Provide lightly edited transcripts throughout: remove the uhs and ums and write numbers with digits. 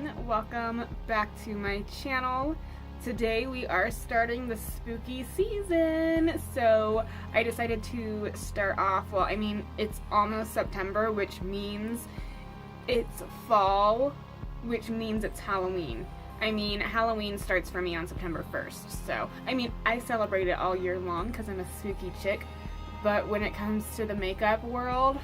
everyone, welcome back to my channel. Today we are starting the spooky season, so I decided to start off, well, I mean, it's almost September, which means it's fall, which means it's Halloween. I mean, Halloween starts for me on September 1st, so, I mean, I celebrate it all year long because I'm a spooky chick, but when it comes to the makeup world,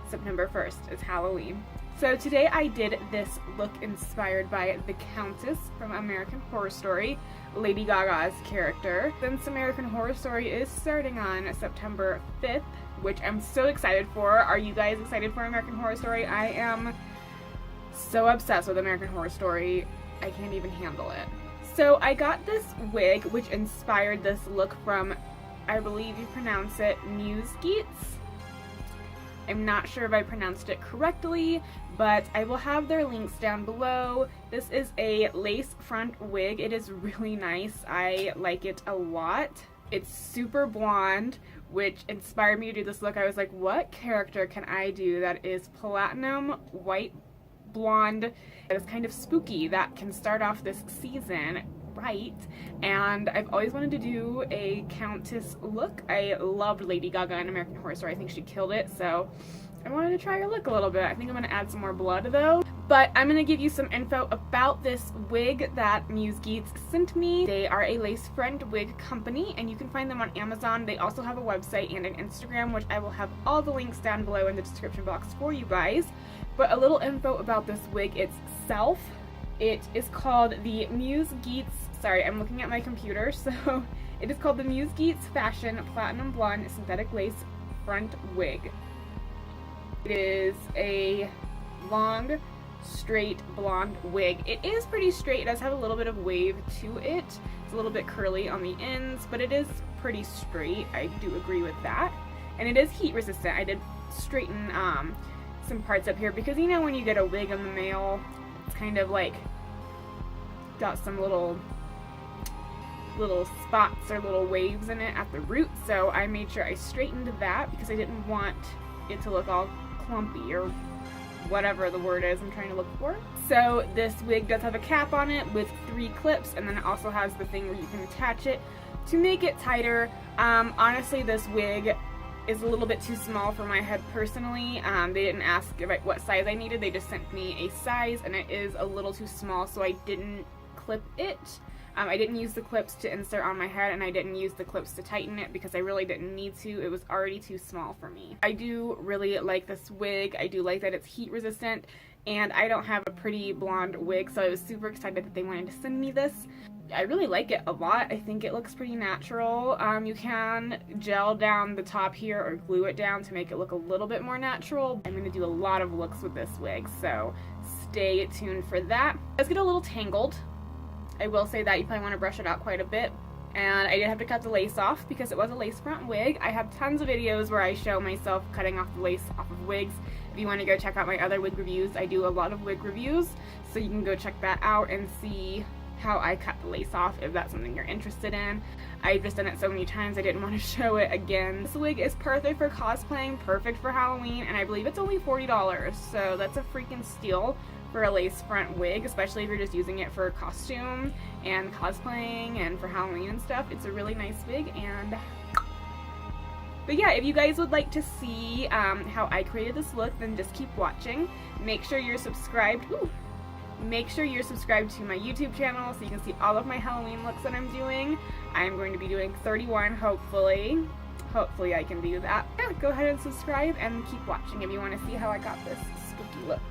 September 1st is Halloween. So today I did this look inspired by the Countess from American Horror Story, Lady Gaga's character. Since American Horror Story is starting on September 5th, which I'm so excited for. Are you guys excited for American Horror Story? I am so obsessed with American Horror Story, I can't even handle it. So I got this wig, which inspired this look from, I believe you pronounce it, Musegetes. I'm not sure if I pronounced it correctly, but I will have their links down below. This is a lace front wig. It is really nice. I like it a lot. It's super blonde, which inspired me to do this look. I was like, what character can I do that is platinum, white, blonde, that is kind of spooky, that can start off this season right? And I've always wanted to do a Countess look. I loved Lady Gaga in American Horror Story. I think she killed it, so I wanted to try her look a little bit. I think I'm going to add some more blood though. But I'm going to give you some info about this wig that Musegetes sent me. They are a lace front wig company and you can find them on Amazon. They also have a website and an Instagram, which I will have all the links down below in the description box for you guys. But a little info about this wig itself. It is called the Musegetes, sorry, I'm looking at my computer, so it is called the Musegetes Fashion Platinum Blonde Synthetic Lace Front Wig. It is a long, straight blonde wig. It is pretty straight. It does have a little bit of wave to it. It's a little bit curly on the ends, but it is pretty straight. I do agree with that. And it is heat resistant. I did straighten some parts up here because you know when you get a wig in the mail, it's kind of like got some little spots or little waves in it at the root, so I made sure I straightened that because I didn't want it to look all clumpy or whatever the word is I'm trying to look for. So this wig does have a cap on it with 3 clips, and then it also has the thing where you can attach it to make it tighter. Honestly, this wig is a little bit too small for my head personally. They didn't ask what size I needed, they just sent me a size and it is a little too small, so I didn't clip it. I didn't use the clips to insert on my head and I didn't use the clips to tighten it because I really didn't need to. It was already too small for me. I do really like this wig. I do like that it's heat resistant and I don't have a pretty blonde wig, so I was super excited that they wanted to send me this. I really like it a lot. I think it looks pretty natural. You can gel down the top here or glue it down to make it look a little bit more natural. I'm going to do a lot of looks with this wig, so stay tuned for that. Let's get a little tangled. I will say that you probably want to brush it out quite a bit. And I did have to cut the lace off because it was a lace front wig. I have tons of videos where I show myself cutting off the lace off of wigs. If you want to go check out my other wig reviews, I do a lot of wig reviews, so you can go check that out and see how I cut the lace off if that's something you're interested in. I've just done it so many times I didn't want to show it again. This wig is perfect for cosplaying, perfect for Halloween, and I believe it's only $40, so that's a freaking steal for a lace front wig, especially if you're just using it for costume and cosplaying and for Halloween and stuff. It's a really nice wig. But yeah, if you guys would like to see how I created this look, then just keep watching. Make sure you're subscribed. Make sure you're subscribed to my YouTube channel so you can see all of my Halloween looks that I'm doing. I'm going to be doing 31, hopefully. Hopefully I can do that. Yeah, go ahead and subscribe and keep watching if you want to see how I got this spooky look.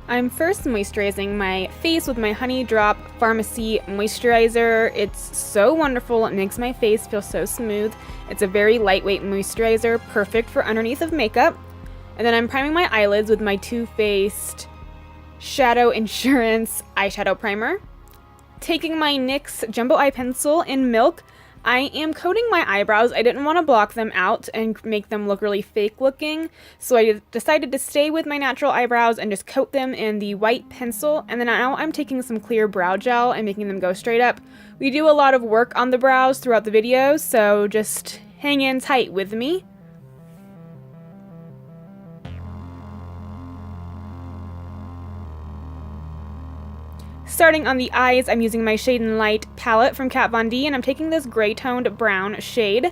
I'm first moisturizing my face with my Honey Drop Pharmacy Moisturizer. It's so wonderful. It makes my face feel so smooth. It's a very lightweight moisturizer, perfect for underneath of makeup. And then I'm priming my eyelids with my Too Faced Shadow Insurance eyeshadow primer. Taking my NYX Jumbo Eye Pencil in Milk, I am coating my eyebrows. I didn't want to block them out and make them look really fake looking, so I decided to stay with my natural eyebrows and just coat them in the white pencil. And then now I'm taking some clear brow gel and making them go straight up. We do a lot of work on the brows throughout the video, so just hang in tight with me. Starting on the eyes, I'm using my Shade and Light palette from Kat Von D, and I'm taking this gray-toned brown shade.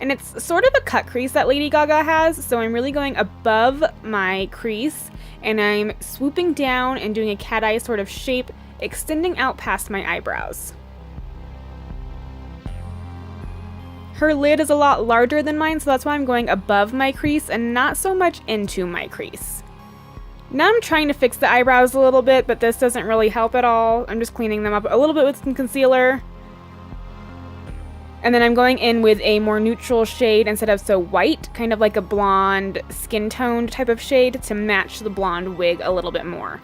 And it's sort of a cut crease that Lady Gaga has, so I'm really going above my crease, and I'm swooping down and doing a cat eye sort of shape, extending out past my eyebrows. Her lid is a lot larger than mine, so that's why I'm going above my crease and not so much into my crease. Now I'm trying to fix the eyebrows a little bit, but this doesn't really help at all. I'm just cleaning them up a little bit with some concealer. And then I'm going in with a more neutral shade instead of so white, kind of like a blonde skin toned type of shade to match the blonde wig a little bit more.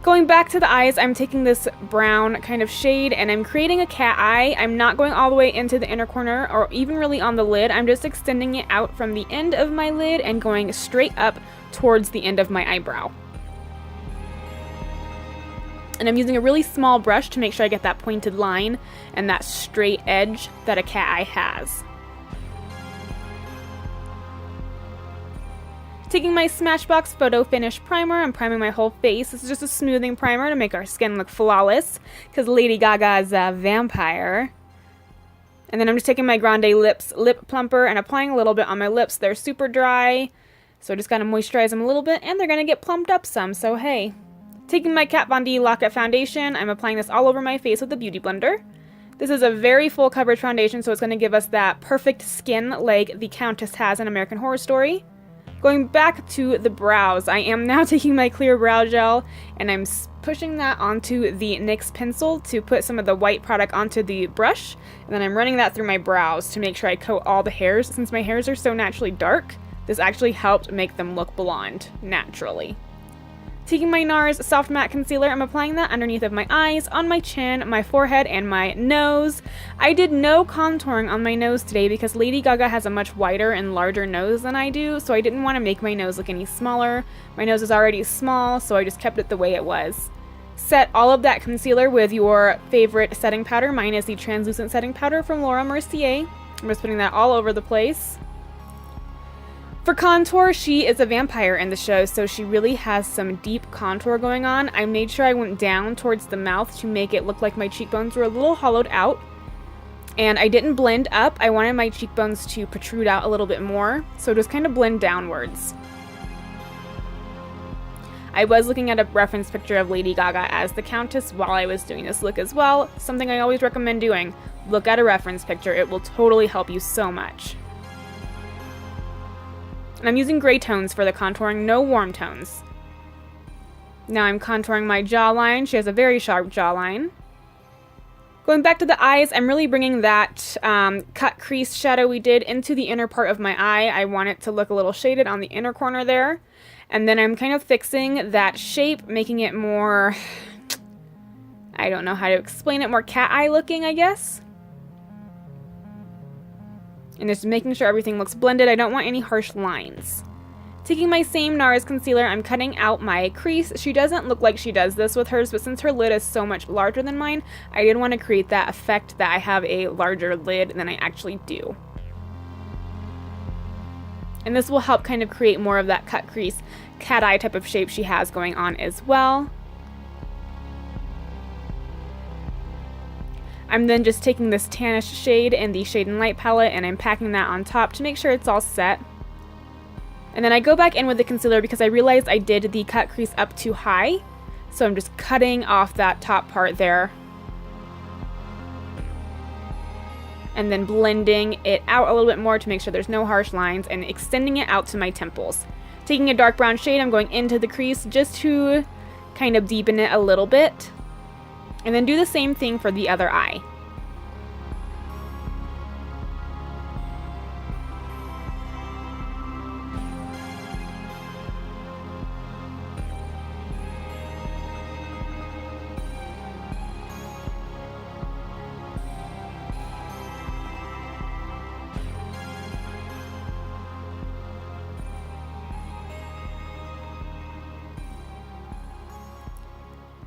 Going back to the eyes, I'm taking this brown kind of shade and I'm creating a cat eye. I'm not going all the way into the inner corner or even really on the lid. I'm just extending it out from the end of my lid and going straight up towards the end of my eyebrow. And I'm using a really small brush to make sure I get that pointed line and that straight edge that a cat eye has. Taking my Smashbox Photo Finish Primer, I'm priming my whole face. This is just a smoothing primer to make our skin look flawless, because Lady Gaga is a vampire. And then I'm just taking my Grande Lips Lip Plumper and applying a little bit on my lips. They're super dry, so I just gotta moisturize them a little bit, and they're gonna get plumped up some, so hey. Taking my Kat Von D Lock-It Foundation, I'm applying this all over my face with a Beauty Blender. This is a very full coverage foundation, so it's gonna give us that perfect skin like the Countess has in American Horror Story. Going back to the brows, I am now taking my clear brow gel and I'm pushing that onto the NYX pencil to put some of the white product onto the brush, and then I'm running that through my brows to make sure I coat all the hairs. Since my hairs are so naturally dark, this actually helped make them look blonde naturally. Taking my NARS Soft Matte Concealer, I'm applying that underneath of my eyes, on my chin, my forehead, and my nose. I did no contouring on my nose today because Lady Gaga has a much wider and larger nose than I do, so I didn't want to make my nose look any smaller. My nose is already small, so I just kept it the way it was. Set all of that concealer with your favorite setting powder. Mine is the translucent setting powder from Laura Mercier. I'm just putting that all over the place. For contour, she is a vampire in the show, so she really has some deep contour going on. I made sure I went down towards the mouth to make it look like my cheekbones were a little hollowed out. And I didn't blend up. I wanted my cheekbones to protrude out a little bit more, so just kind of blend downwards. I was looking at a reference picture of Lady Gaga as the Countess while I was doing this look as well. Something I always recommend doing. Look at a reference picture. It will totally help you so much. And I'm using gray tones for the contouring, no warm tones. Now I'm contouring my jawline. She has a very sharp jawline. Going back to the eyes, I'm really bringing that cut crease shadow we did into the inner part of my eye. I want it to look a little shaded on the inner corner there. And then I'm kind of fixing that shape, making it more, I don't know how to explain it, more cat eye looking, I guess. And just making sure everything looks blended. I don't want any harsh lines. Taking my same NARS concealer, I'm cutting out my crease. She doesn't look like she does this with hers, but since her lid is so much larger than mine, I did want to create that effect that I have a larger lid than I actually do. And this will help kind of create more of that cut crease, cat eye type of shape she has going on as well. I'm then just taking this tannish shade in the Shade and Light palette and I'm packing that on top to make sure it's all set. And then I go back in with the concealer because I realized I did the cut crease up too high. So I'm just cutting off that top part there. And then blending it out a little bit more to make sure there's no harsh lines and extending it out to my temples. Taking a dark brown shade, I'm going into the crease just to kind of deepen it a little bit. And then do the same thing for the other eye.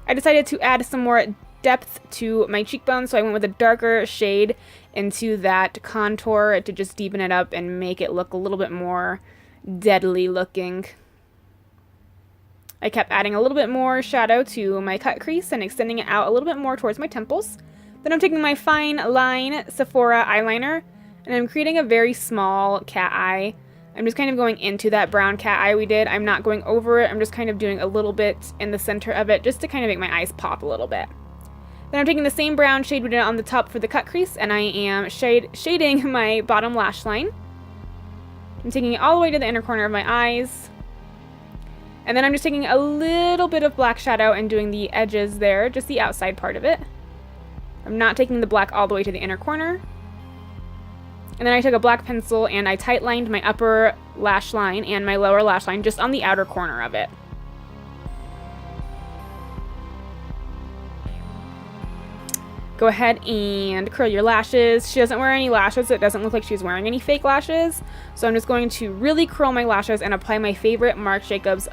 I decided to add some more depth to my cheekbones, so I went with a darker shade into that contour to just deepen it up and make it look a little bit more deadly looking. I kept adding a little bit more shadow to my cut crease and extending it out a little bit more towards my temples. Then I'm taking my Fine Line Sephora eyeliner, and I'm creating a very small cat eye. I'm just kind of going into that brown cat eye we did. I'm not going over it. I'm just kind of doing a little bit in the center of it just to kind of make my eyes pop a little bit. Then I'm taking the same brown shade we did on the top for the cut crease, and I am shading my bottom lash line. I'm taking it all the way to the inner corner of my eyes. And then I'm just taking a little bit of black shadow and doing the edges there, just the outside part of it. I'm not taking the black all the way to the inner corner. And then I took a black pencil and I tight lined my upper lash line and my lower lash line just on the outer corner of it. Go ahead and curl your lashes. She doesn't wear any lashes, so it doesn't look like she's wearing any fake lashes. So I'm just going to really curl my lashes and apply my favorite Marc Jacobs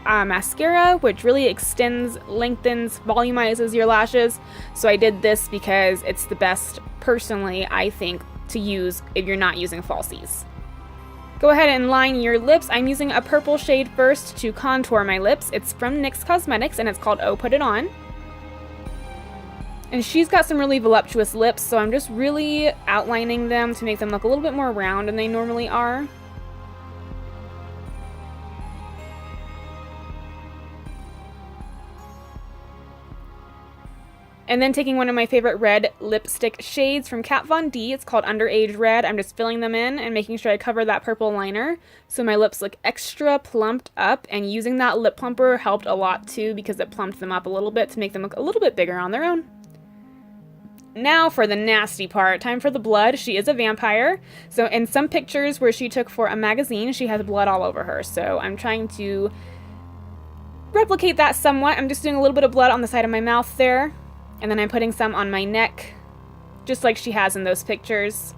mascara, which really extends, lengthens, volumizes your lashes. So I did this because it's the best, personally, I think, to use if you're not using falsies. Go ahead and line your lips. I'm using a purple shade first to contour my lips. It's from NYX Cosmetics and it's called Oh Put It On. And she's got some really voluptuous lips, so I'm just really outlining them to make them look a little bit more round than they normally are. And then taking one of my favorite red lipstick shades from Kat Von D, it's called Underage Red. I'm just filling them in and making sure I cover that purple liner so my lips look extra plumped up, and using that lip plumper helped a lot too because it plumped them up a little bit to make them look a little bit bigger on their own. Now for the nasty part, time for the blood. She is a vampire, so in some pictures where she took for a magazine, she has blood all over her, so I'm trying to replicate that somewhat. I'm just doing a little bit of blood on the side of my mouth there, and then I'm putting some on my neck, just like she has in those pictures.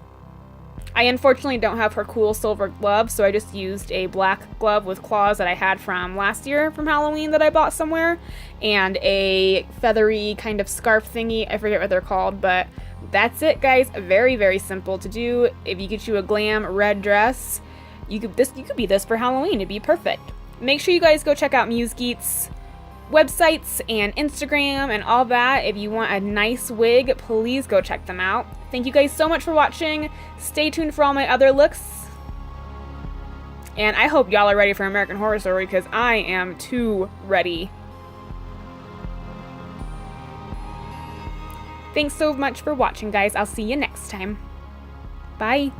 I unfortunately don't have her cool silver glove, so I just used a black glove with claws that I had from last year from Halloween that I bought somewhere, and a feathery kind of scarf thingy. I forget what they're called, but that's it, guys. Very, very simple to do. If you get you a glam red dress, you could be this for Halloween. It'd be perfect. Make sure you guys go check out Musegetes websites and Instagram and all that. If you want a nice wig, please go check them out. Thank you guys so much for watching. Stay tuned for all my other looks. And I hope y'all are ready for American Horror Story because I am too ready. Thanks so much for watching, guys. I'll see you next time. Bye.